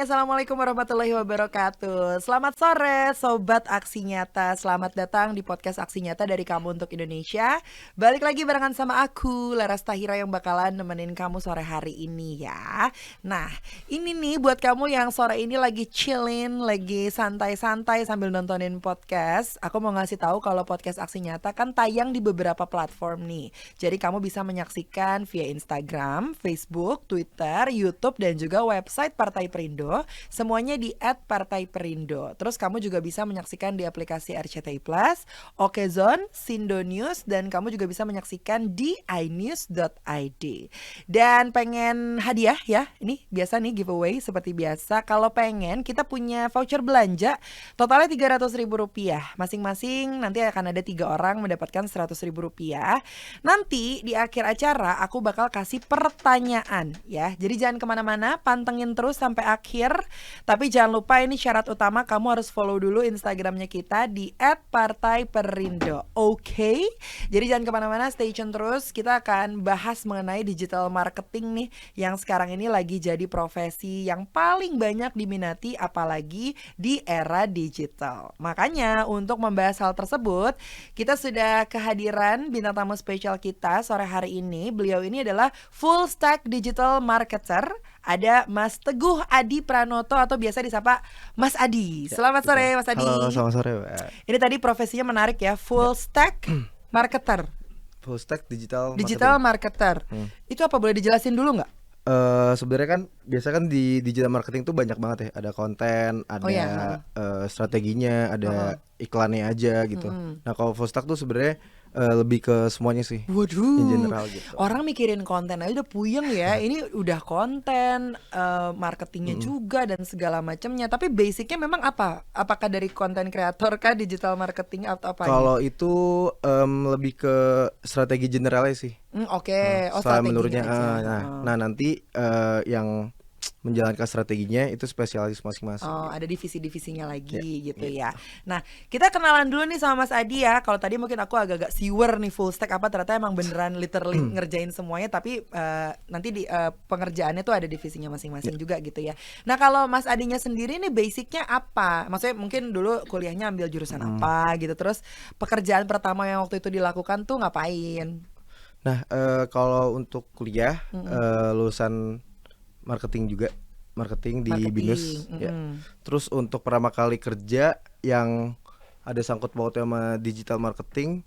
Assalamualaikum warahmatullahi wabarakatuh. Selamat sore Sobat Aksi Nyata. Selamat datang di podcast Aksi Nyata dari Kamu Untuk Indonesia. Balik lagi barengan sama aku, Laras Tahira, yang bakalan nemenin kamu sore hari ini ya. Nah, ini nih buat kamu yang sore ini lagi chillin, lagi santai-santai sambil nontonin podcast. Aku mau ngasih tahu kalau podcast Aksi Nyata kan tayang di beberapa platform nih. Jadi kamu bisa menyaksikan via Instagram, Facebook, Twitter, YouTube, dan juga website Partai Perindo, semuanya di @partaiperindo. Terus kamu juga bisa menyaksikan di aplikasi RCTI Plus, Okezone, Sindo News, dan kamu juga bisa menyaksikan di inews.id. Dan pengen hadiah ya, ini biasa nih giveaway seperti biasa. Kalau pengen, kita punya voucher belanja totalnya Rp300.000. Masing-masing nanti akan ada 3 orang mendapatkan Rp100.000. Nanti di akhir acara aku bakal kasih pertanyaan ya. Jadi jangan kemana-mana, pantengin terus sampai akhir. Tapi jangan lupa, ini syarat utama, kamu harus follow dulu Instagramnya kita di @partaiperindo. Oke? Jadi jangan kemana-mana, stay tune terus. Kita akan bahas mengenai digital marketing nih, yang sekarang ini lagi jadi profesi yang paling banyak diminati, apalagi di era digital. Makanya untuk membahas hal tersebut, kita sudah kehadiran bintang tamu spesial kita sore hari ini. Beliau ini adalah full stack digital marketer. Ada Mas Teguh Adi Pranoto atau biasa disapa Mas Adi. Selamat sore Mas Adi. Halo, selamat sore Mbak. Ini tadi profesinya menarik ya, full stack marketer, Full stack digital marketer. Itu apa, boleh dijelasin dulu nggak? Sebenarnya kan biasa kan di digital marketing tuh banyak banget ya. Ada konten, ada strateginya, ada iklannya aja gitu. Nah kalau full stack tuh sebenarnya lebih ke semuanya sih. Waduh, in general gitu. orang mikirin konten aja udah puyeng ya. Ini udah konten, marketingnya juga dan segala macamnya. Tapi basicnya memang apa? Apakah dari konten kreator kah, digital marketing atau apa? Kalau itu lebih ke strategi generalnya sih. Oke. Oh, Setelah strateginya menurutnya. aja. Nah nanti yang menjalankan strateginya itu spesialis masing-masing. Oh, ada divisi-divisinya lagi gitu ya. Nah, kita kenalan dulu nih sama Mas Adi ya. Kalau tadi mungkin aku agak-agak siwer nih full stack apa, ternyata emang beneran literally ngerjain semuanya. Tapi nanti di pengerjaannya tuh ada divisinya masing-masing juga gitu ya. Nah, kalau Mas Adinya sendiri nih basicnya apa? Maksudnya mungkin dulu kuliahnya ambil jurusan apa gitu. Terus pekerjaan pertama yang waktu itu dilakukan tuh ngapain? Nah, kalau untuk kuliah lulusan marketing juga, marketing di BINUS ya. Terus untuk pertama kali kerja yang ada sangkut pautnya sama digital marketing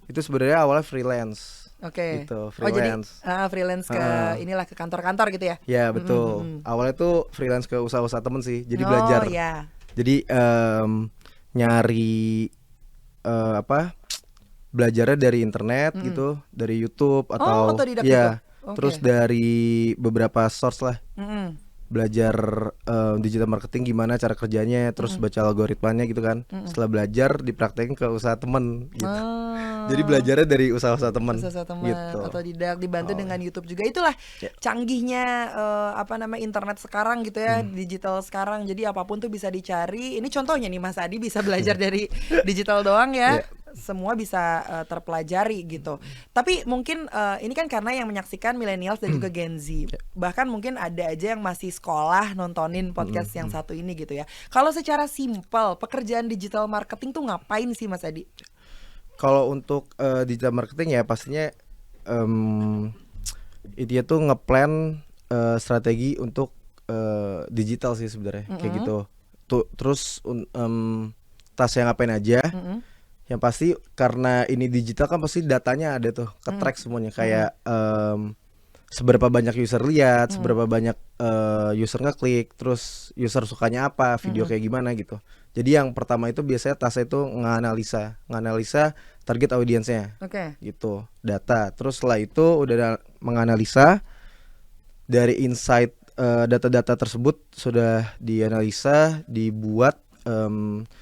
itu sebenarnya awalnya freelance. Oke. Gitu, Oh, freelance. jadi freelance ke inilah ke kantor-kantor gitu ya? Ya betul. Awalnya tuh freelance ke usaha-usaha temen sih. Jadi Oh, belajar. ya. Jadi nyari belajarnya dari internet gitu, dari YouTube atau otodidak ya. gitu? Oke. Terus dari beberapa source lah. Belajar digital marketing gimana cara kerjanya, terus baca algoritmanya gitu kan. Setelah belajar dipraktekin ke usaha temen gitu. Jadi belajarnya dari usaha-usaha temen. Usaha teman Gitu. otodidak, dibantu dengan YouTube juga. Itulah canggihnya internet sekarang gitu ya, digital sekarang. Jadi apapun tuh bisa dicari. Ini contohnya nih, Mas Adi bisa belajar dari digital doang ya. Semua bisa terpelajari gitu. Tapi mungkin ini kan karena yang menyaksikan millennials dan juga Gen Z. Bahkan mungkin ada aja yang masih sekolah nontonin podcast yang satu ini gitu ya. Kalau secara simpel, pekerjaan digital marketing tuh ngapain sih Mas Adi? Kalau untuk digital marketing ya pastinya dia tuh ngeplan strategi untuk digital sih sebenarnya, kayak gitu. Terus tas yang ngapain aja. Yang pasti karena ini digital kan pasti datanya ada tuh, ke-track semuanya. Kayak seberapa banyak user lihat, seberapa banyak user ngeklik, terus user sukanya apa, video kayak gimana gitu. Jadi yang pertama itu biasanya tasnya itu nganalisa target audiensnya. Gitu, data. Terus setelah itu udah menganalisa dari insight data-data tersebut sudah dianalisa, dibuat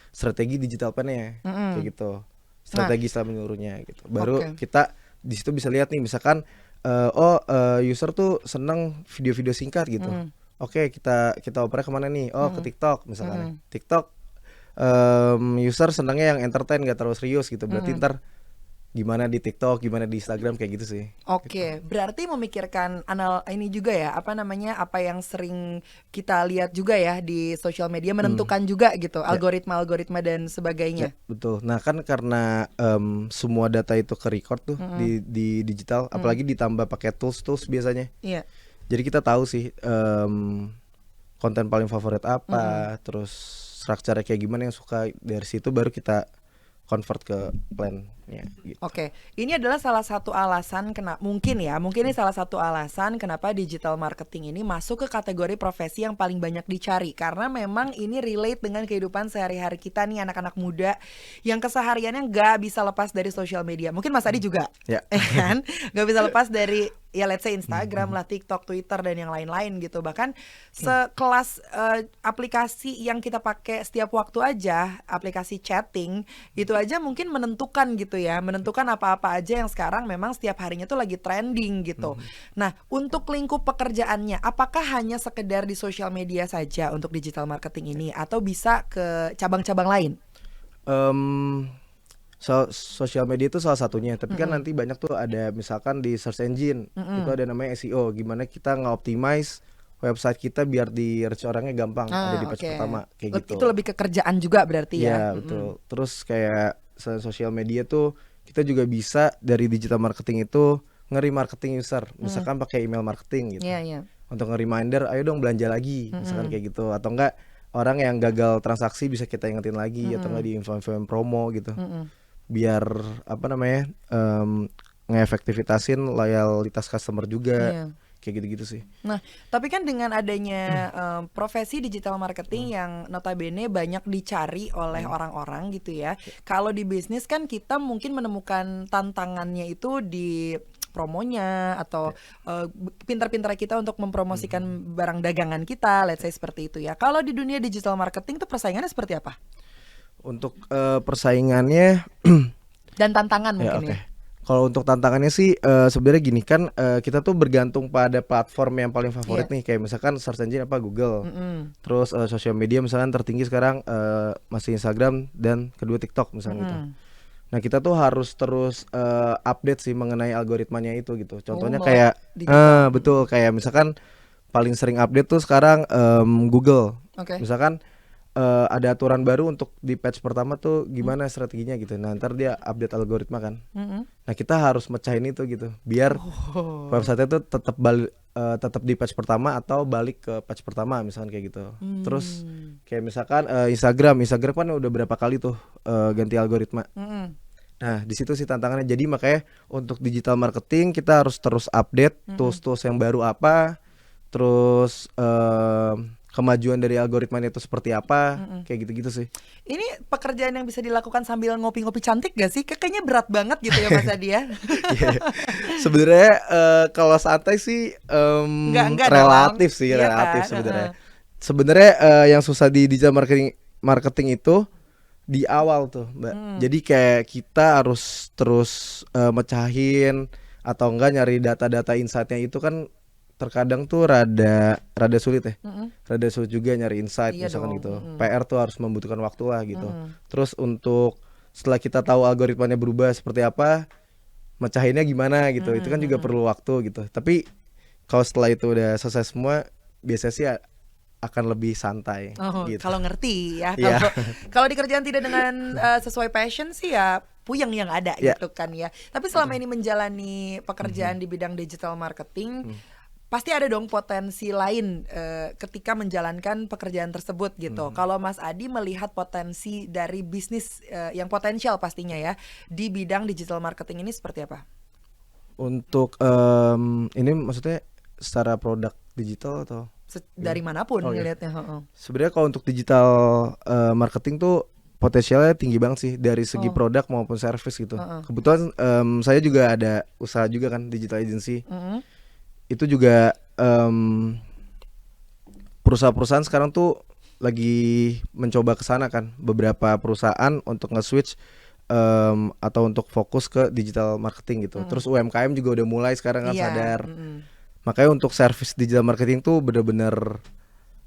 strategi digital plan-nya kayak gitu. Strategi setelah menyeluruhnya gitu. Baru kita di situ bisa lihat nih, misalkan user tuh seneng video-video singkat gitu. Oke, kita opernya kemana nih? Ke TikTok misalkan. TikTok user senangnya yang entertain, gak terlalu serius gitu. Berarti ntar gimana di TikTok, gimana di Instagram kayak gitu sih. Oke, berarti memikirkan ini juga ya, apa namanya, apa yang sering kita lihat juga ya di sosial media, menentukan juga gitu Ya. algoritma dan Ya, sebagainya. betul. Nah, kan karena semua data itu ke record tuh di digital, apalagi ditambah pakai tools biasanya. Iya. Jadi kita tahu sih konten paling favorit apa, terus structure kayak gimana yang suka, dari situ baru kita convert ke plan-nya gitu. Oke, ini adalah salah satu alasan mungkin ini salah satu alasan kenapa digital marketing ini masuk ke kategori profesi yang paling banyak dicari, karena memang ini relate dengan kehidupan sehari-hari kita nih anak-anak muda yang kesehariannya nggak bisa lepas dari sosial media. Mungkin Mas Adi juga, Ya. kan? Nggak bisa lepas dari ya let's say Instagram lah, TikTok, Twitter dan yang lain-lain gitu. Bahkan sekelas aplikasi yang kita pakai setiap waktu aja, aplikasi chatting itu aja mungkin menentukan gitu ya, menentukan apa-apa aja yang sekarang memang setiap harinya tuh lagi trending gitu. Nah, untuk lingkup pekerjaannya, apakah hanya sekedar di sosial media saja untuk digital marketing ini, atau bisa ke cabang-cabang lain? Sosial media itu salah satunya, tapi kan nanti banyak tuh ada misalkan di search engine itu ada namanya SEO, gimana kita nge-optimize website kita biar di reach orangnya gampang, ada di page Oke. pertama kayak gitu. Itu lebih ke kerjaan juga berarti ya. Iya, betul. Terus kayak sosial media tuh kita juga bisa dari digital marketing itu nge-remarketing user, misalkan pakai email marketing gitu. Iya, iya. Untuk nge-reminder, ayo dong belanja lagi, misalkan kayak gitu. Atau enggak orang yang gagal transaksi bisa kita ingetin lagi, atau enggak di info-info promo gitu. Biar apa namanya, ngeefektivitasin loyalitas customer juga. Iya. Kayak gitu-gitu sih. Nah, tapi kan dengan adanya profesi digital marketing yang notabene banyak dicari oleh orang-orang gitu ya. Kalau di bisnis kan kita mungkin menemukan tantangannya itu di promonya atau pintar-pintar kita untuk mempromosikan barang dagangan kita, let's say seperti itu ya. Kalau di dunia digital marketing tuh persaingannya seperti apa? Untuk persaingannya Dan tantangan ya, mungkin oke. ya. Kalau untuk tantangannya sih sebenarnya gini kan, kita tuh bergantung pada platform yang paling favorit nih, kayak misalkan search engine apa Google. Terus sosial media misalkan tertinggi sekarang masih Instagram dan kedua TikTok misalnya gitu. Nah, kita tuh harus terus update sih mengenai algoritmanya itu gitu. Contohnya kayak betul, kayak misalkan paling sering update tuh sekarang Google. Oke. Misalkan ada aturan baru untuk di patch pertama tuh gimana strateginya gitu. Nah, ntar dia update algoritma kan. Nah, kita harus mecahin itu gitu, biar website itu tetap di patch pertama atau balik ke patch pertama misalkan kayak gitu. Terus kayak misalkan Instagram kan udah berapa kali tuh ganti algoritma. Nah, di situ sih tantangannya. Jadi makanya untuk digital marketing kita harus terus update tools-tools yang baru apa, terus kemajuan dari algoritmanya itu seperti apa, kayak gitu-gitu sih. Ini pekerjaan yang bisa dilakukan sambil ngopi-ngopi cantik gak sih? Kayaknya berat banget gitu ya Mas Adi ya. Iya. Sebenarnya kalau santai sih Enggak relatif dong. sih, Iya relatif kan? sebenarnya. Sebenarnya yang susah di digital marketing itu di awal tuh, Mbak. Jadi kayak kita harus terus mecahin atau enggak nyari data-data insight-nya itu kan terkadang tuh rada sulit ya. Rada sulit juga nyari insight Iya misalkan dong. gitu. PR tuh harus membutuhkan waktu lah gitu. Terus untuk setelah kita tahu algoritmanya berubah seperti apa, mecahinnya gimana gitu, itu kan juga perlu waktu gitu. Tapi kalau setelah itu udah selesai semua, biasanya sih akan lebih santai gitu. Kalau ngerti ya. Iya. Kalau di kerjaan tidak dengan sesuai passion sih ya puyeng yang ada Iya. gitu kan ya. Tapi selama ini menjalani pekerjaan di bidang digital marketing, pasti ada dong potensi lain ketika menjalankan pekerjaan tersebut gitu. Kalau Mas Adi melihat potensi dari bisnis yang potensial pastinya ya di bidang digital marketing ini seperti apa? Untuk ini maksudnya secara produk digital atau Dari manapun Oh, iya. ngelihatnya. sebenarnya kalau untuk digital marketing tuh potensialnya tinggi banget sih dari segi produk maupun service gitu. Kebetulan saya juga ada usaha juga kan, digital agency. Itu juga perusahaan-perusahaan sekarang tuh lagi mencoba ke sana kan, beberapa perusahaan untuk nge-switch atau untuk fokus ke digital marketing gitu. Terus UMKM juga udah mulai sekarang kan Iya. sadar. Makanya untuk service digital marketing tuh bener-bener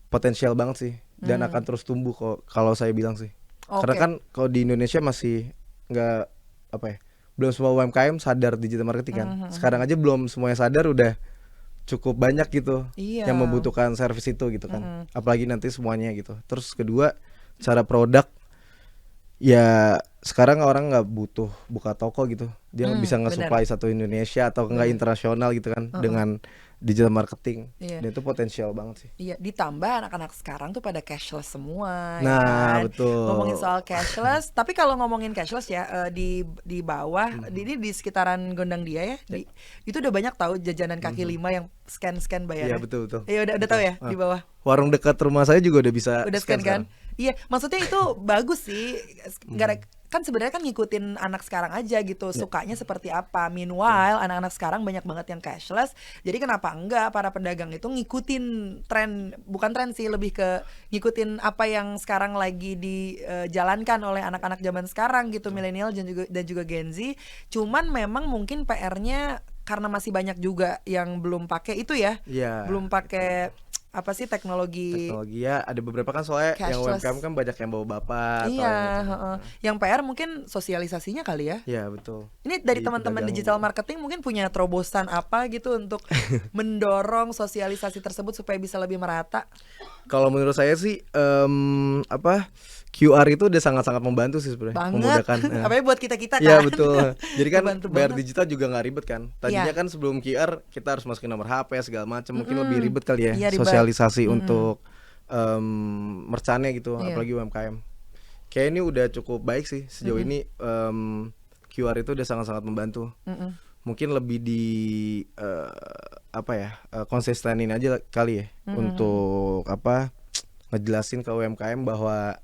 potensial banget sih, dan akan terus tumbuh kok kalau saya bilang sih. Karena Oke. kan kalau di Indonesia masih nggak apa ya, belum semua UMKM sadar digital marketing kan. Sekarang aja belum semuanya sadar, udah cukup banyak gitu Iya. yang membutuhkan service itu gitu kan. Apalagi nanti semuanya gitu. Terus kedua, cara produk, ya sekarang orang nggak butuh buka toko gitu, dia bisa nge-supply satu Indonesia atau enggak internasional gitu kan dengan digital marketing. Iya. Dan itu potensial banget sih. Iya, ditambah anak-anak sekarang tuh pada cashless semua, ya Nah, kan? betul. Ngomongin soal cashless, tapi kalau ngomongin cashless ya di bawah, di sekitaran Gondang Dia ya, itu udah banyak tahu jajanan kaki lima yang scan bayarnya. Iya, betul. Iya, udah tahu ya di bawah. Warung dekat rumah saya juga udah bisa Udah scan kan? sekarang. Iya, maksudnya itu bagus sih. Kan sebenarnya kan ngikutin anak sekarang aja gitu, sukanya seperti apa. Meanwhile, anak-anak sekarang banyak banget yang cashless. Jadi kenapa enggak para pedagang itu ngikutin tren, bukan tren sih, lebih ke ngikutin apa yang sekarang lagi dijalankan oleh anak-anak zaman sekarang gitu, milenial dan juga Gen Z. Cuman memang mungkin PR-nya karena masih banyak juga yang belum pakai itu ya. Iya. Belum pakai apa sih teknologi Ya, ada beberapa kan soalnya yang cashless. UMKM kan banyak yang bawa bapak atau Iya, yang gitu. heeh. Yang PR mungkin sosialisasinya kali ya. Iya, betul. Ini dari Di teman-teman pedagang digital gitu. marketing mungkin punya terobosan apa gitu untuk mendorong sosialisasi tersebut supaya bisa lebih merata. Kalau menurut saya sih QR itu udah sangat-sangat membantu sih sebenarnya, Banget. memudahkan. Apalagi buat kita-kita kan. Iya, betul. Jadi kan Membantu bayar banget. digital juga nggak ribet kan. Tadinya Iya. kan sebelum QR kita harus masukin nomor HP segala macam, mungkin lebih ribet kali ya Iya, ribet. sosialisasi untuk merchantnya gitu, Iya. apalagi UMKM. Kayak ini udah cukup baik sih sejauh ini, QR itu udah sangat-sangat membantu. Mungkin lebih di konsistenin aja kali ya untuk ngejelasin ke UMKM bahwa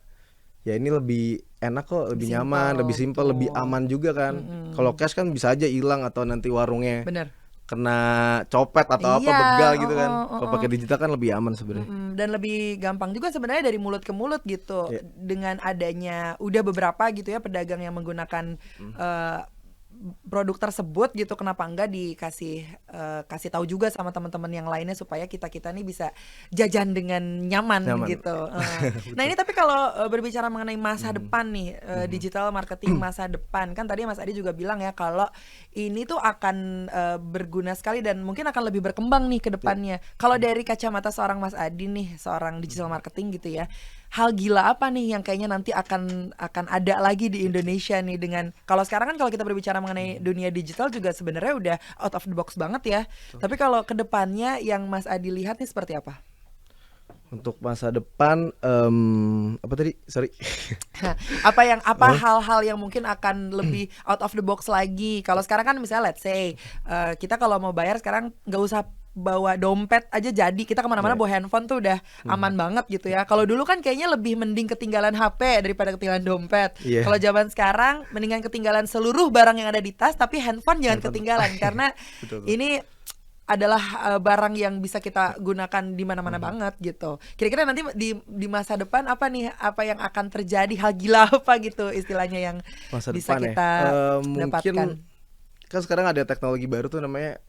ya ini lebih enak kok, lebih nyaman, lebih simpel, betul. lebih aman juga kan. Kalau cash kan bisa aja hilang atau nanti warungnya Bener. kena copet atau apa, Iya, begal gitu kan. oh. Kalau pakai digital kan lebih aman sebenarnya. Dan lebih gampang juga sebenarnya dari mulut ke mulut gitu. Iya. Dengan adanya udah beberapa gitu ya pedagang yang menggunakan produk tersebut gitu, kenapa enggak kasih tahu juga sama teman-teman yang lainnya supaya kita nih bisa jajan dengan nyaman. Gitu. Nah, ini tapi kalau berbicara mengenai masa depan nih, digital marketing masa depan, kan tadi Mas Adi juga bilang ya kalau ini tuh akan berguna sekali dan mungkin akan lebih berkembang nih ke depannya. Kalau dari kacamata seorang Mas Adi nih, seorang digital marketing gitu ya, hal gila apa nih yang kayaknya nanti akan ada lagi di Indonesia nih, dengan kalau sekarang kan kalau kita berbicara mengenai dunia digital juga sebenarnya udah out of the box banget ya. Tapi kalau kedepannya yang Mas Adi lihat nih seperti apa? Untuk masa depan apa tadi? Sorry. Apa hal-hal yang mungkin akan lebih out of the box lagi? Kalau sekarang kan misalnya let's say kita kalau mau bayar sekarang nggak usah bawa dompet aja, jadi kita kemana-mana bawa handphone tuh udah aman banget gitu ya. Kalau dulu kan kayaknya lebih mending ketinggalan HP daripada ketinggalan dompet. Iya. Kalau zaman sekarang mendingan ketinggalan seluruh barang yang ada di tas, tapi handphone jangan ketinggalan karena Betul. ini adalah barang yang bisa kita gunakan di mana-mana banget gitu. Kira-kira nanti di masa depan apa nih, apa yang akan terjadi, hal gila apa gitu istilahnya yang Masa bisa depan kita dapatkan. mungkin kan sekarang ada teknologi baru tuh namanya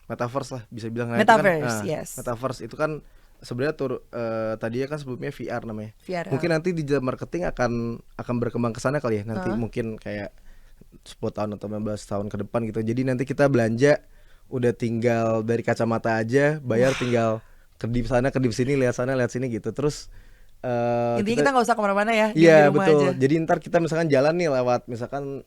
metaverse lah, bisa bilang. Nah, Metaverse, itu kan, yes. Metaverse itu kan sebenarnya tadinya kan sebelumnya VR namanya. VR, Mungkin nanti digital marketing akan berkembang ke sana kali ya. Nanti mungkin kayak 10 tahun atau 15 tahun ke depan gitu. Jadi nanti kita belanja udah tinggal dari kacamata aja, bayar tinggal kedip sana, kedip sini, lihat sana, lihat sini gitu. Terus Intinya kita nggak usah kemana-mana ya, diam iya, di rumah betul. aja. Jadi ntar kita misalkan jalan nih lewat misalkan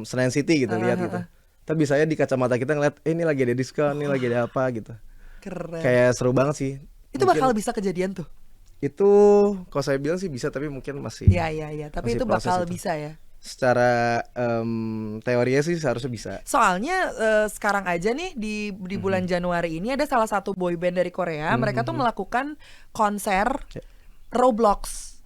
Senayan City gitu, lihat gitu. Tapi saya di kacamata kita ngeliat, ini lagi ada diskon, ini lagi ada apa gitu. Keren. Kayak seru banget sih. Itu bakal bisa kejadian tuh. Itu kalau saya bilang sih bisa, tapi mungkin masih Iya. Tapi masih itu proses bakal itu. bisa ya. Secara teorinya sih seharusnya bisa. Soalnya sekarang aja nih di bulan Januari ini ada salah satu boy band dari Korea, mereka tuh melakukan konser Roblox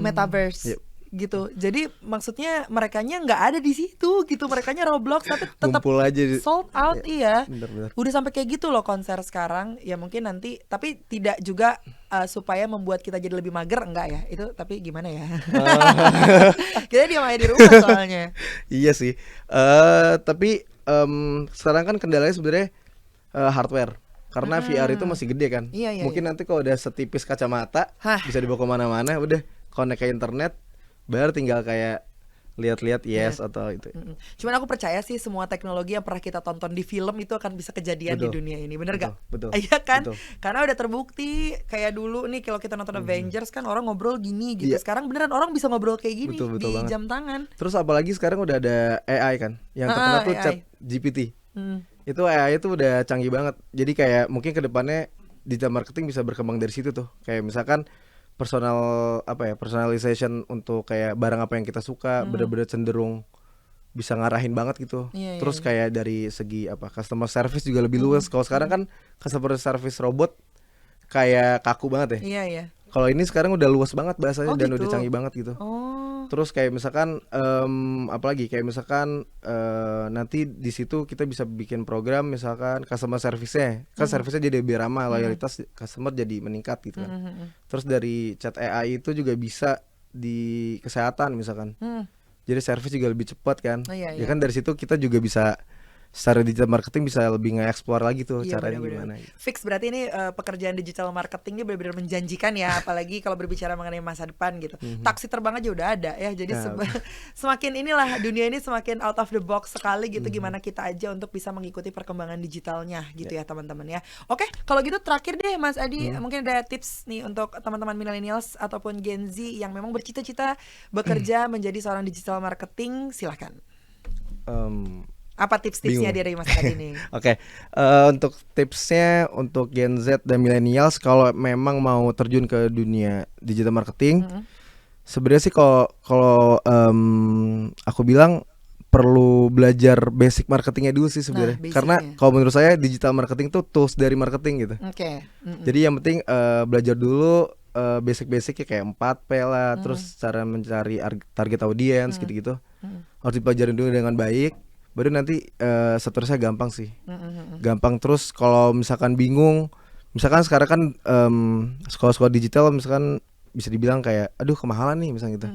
Metaverse. Yep. Gitu. Jadi maksudnya merekanya nggak ada di situ gitu, merekanya Roblox tapi tetap Ngumpul aja sold out. Iya. Bener-bener. Udah sampai kayak gitu loh konser sekarang. Ya mungkin nanti, tapi tidak juga supaya membuat kita jadi lebih mager, enggak ya. Itu tapi gimana ya? Kita diam aja di rumah soalnya. Iya sih. Tapi sekarang kan kendalanya sebenarnya hardware. Karena VR itu masih gede kan. Iya, Mungkin nanti kalau udah setipis kacamata Hah. bisa dibawa kemana-mana, udah connect ke internet, bayar tinggal kayak lihat-lihat yes atau itu. Cuman aku percaya sih semua teknologi yang pernah kita tonton di film itu akan bisa kejadian di Betul. dunia ini, bener gak? Betul. Iya kan? Betul. Karena udah terbukti kayak dulu nih kalau kita nonton Avengers kan orang ngobrol gini gitu. Iya. Sekarang beneran orang bisa ngobrol kayak gini Betul di banget. jam tangan. Terus apalagi sekarang udah ada AI kan, yang terkenal tuh AI. Chat GPT. Itu AI itu udah canggih banget. Jadi kayak mungkin kedepannya digital marketing bisa berkembang dari situ tuh. Kayak misalkan personalization untuk kayak barang apa yang kita suka, bener-bener cenderung bisa ngarahin banget gitu. Iya, Terus iya. kayak dari segi customer service juga lebih luas. Kalau sekarang kan customer service robot kayak kaku banget ya. Iya, iya. Kalau ini sekarang udah luas banget bahasanya dan gitu. udah canggih banget gitu. Oh. Terus kayak misalkan apalagi kayak misalkan nanti di situ kita bisa bikin program misalkan customer service-nya kan service-nya jadi lebih ramah, loyalitas customer jadi meningkat gitu kan. Terus dari chat AI itu juga bisa di kesehatan misalkan. Jadi service juga lebih cepat kan. Oh, iya, Ya iya. kan dari situ kita juga bisa secara digital marketing bisa lebih nge-explore lagi tuh Iya, caranya benar-benar. gimana gitu. Fix berarti ini pekerjaan digital marketing ini benar-benar menjanjikan ya, apalagi kalau berbicara mengenai masa depan gitu. Taksi terbang aja udah ada ya, jadi semakin inilah dunia ini semakin out of the box sekali gitu. Gimana kita aja untuk bisa mengikuti perkembangan digitalnya gitu ya teman-teman ya. Oke, kalau gitu terakhir deh Mas Adi, mungkin ada tips nih untuk teman-teman millennials ataupun Gen Z yang memang bercita-cita bekerja menjadi seorang digital marketing, silahkan. Apa tips-tipsnya Bingung. dari Mas Adi nih? Oke, untuk tipsnya untuk Gen Z dan millennials kalau memang mau terjun ke dunia digital marketing, sebenarnya sih kalau aku bilang perlu belajar basic marketingnya dulu sih sebenarnya. Nah, Karena basicnya. kalau menurut saya digital marketing tuh tools dari marketing gitu. Oke. Jadi yang penting belajar dulu basic-basicnya kayak 4P lah, terus cara mencari target audience gitu-gitu. Harus dipelajarin dulu dengan baik. Baru nanti seterusnya gampang sih. Gampang. Terus kalau misalkan bingung, misalkan sekarang kan sekolah-sekolah digital misalkan bisa dibilang kayak aduh kemahalan nih misalnya gitu.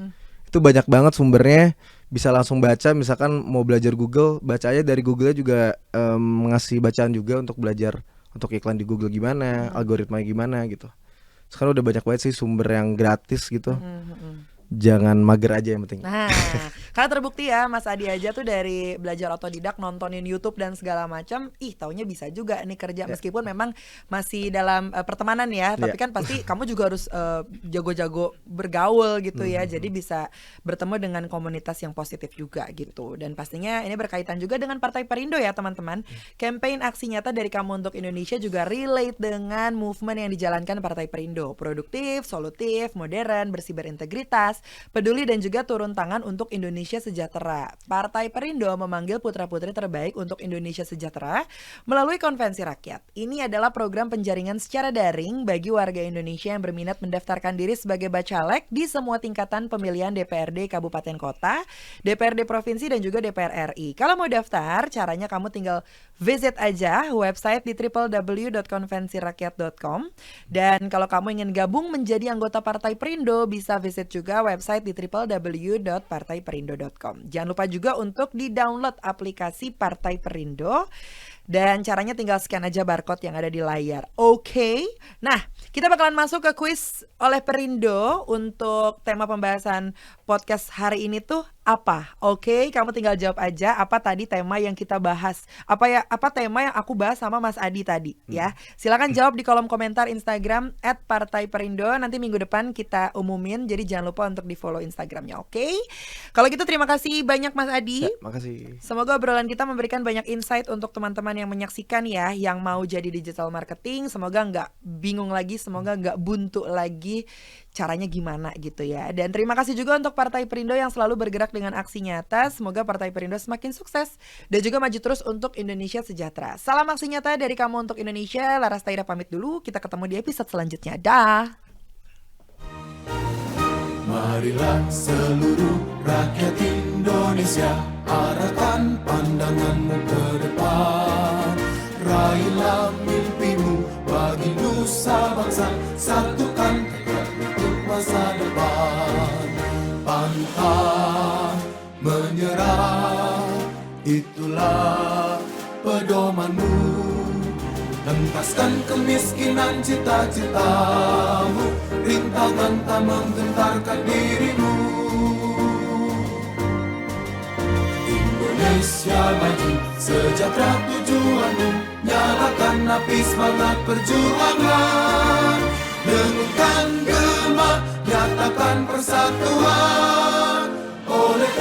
Itu banyak banget sumbernya, bisa langsung baca. Misalkan mau belajar Google, baca aja dari Google juga ngasih bacaan juga untuk belajar untuk iklan di Google gimana, algoritma gimana gitu. Sekarang udah banyak banget sih sumber yang gratis gitu. Jangan mager aja yang penting. Nah, karena terbukti ya Mas Adi aja tuh dari belajar otodidak, nontonin YouTube dan segala macam, taunya bisa juga nih kerja meskipun memang masih dalam pertemanan ya, tapi kan pasti kamu juga harus jago-jago bergaul gitu ya. Jadi bisa bertemu dengan komunitas yang positif juga gitu. Dan pastinya ini berkaitan juga dengan Partai Perindo ya teman-teman. Campaign aksi nyata dari Kamu untuk Indonesia juga relate dengan movement yang dijalankan Partai Perindo. Produktif, solutif, modern, bersih berintegritas, peduli dan juga turun tangan untuk Indonesia sejahtera. Partai Perindo memanggil putra-putri terbaik untuk Indonesia sejahtera melalui konvensi rakyat. Ini adalah program penjaringan secara daring bagi warga Indonesia yang berminat mendaftarkan diri sebagai bacalek di semua tingkatan pemilihan DPRD Kabupaten Kota, DPRD Provinsi dan juga DPR RI. Kalau mau daftar, caranya kamu tinggal visit aja website di www.konvensirakyat.com. Dan kalau kamu ingin gabung menjadi anggota Partai Perindo, bisa visit juga website di www.partaiperindo.com. Jangan lupa juga untuk di-download aplikasi Partai Perindo. Dan caranya tinggal scan aja barcode yang ada di layar. Oke. Nah, kita bakalan masuk ke kuis oleh Perindo untuk tema pembahasan podcast hari ini tuh apa? Oke, kamu tinggal jawab aja apa tadi tema yang kita bahas. Apa tema yang aku bahas sama Mas Adi tadi ya. Silakan jawab di kolom komentar Instagram @partaiperindo. Nanti minggu depan kita umumin. Jadi jangan lupa untuk di-follow Instagramnya, oke? Kalau gitu terima kasih banyak Mas Adi. Makasih. Semoga obrolan kita memberikan banyak insight untuk teman-teman yang menyaksikan ya, yang mau jadi digital marketing. Semoga nggak bingung lagi, semoga nggak buntu lagi caranya gimana gitu ya. Dan terima kasih juga untuk Partai Perindo yang selalu bergerak dengan aksi nyata. Semoga Partai Perindo semakin sukses dan juga maju terus untuk Indonesia sejahtera. Salam aksi nyata dari Kamu untuk Indonesia. Laras Tahira pamit dulu. Kita ketemu di episode selanjutnya. Dah. Marilah seluruh rakyat Indonesia, arahkan pandanganmu ke depan. Raihlah mimpimu bagi nusa bangsa, satukan tekad untuk masa depan. Pantang menyerah, itulah pedomanmu. Hentaskan kemiskinan cita-citamu, rintangan tak menggentarkan dirimu. Indonesia maju, sejahtera tujuanmu. Nyalakan api semangat perjuangan. Dengungkan gema, nyatakan persatuan oleh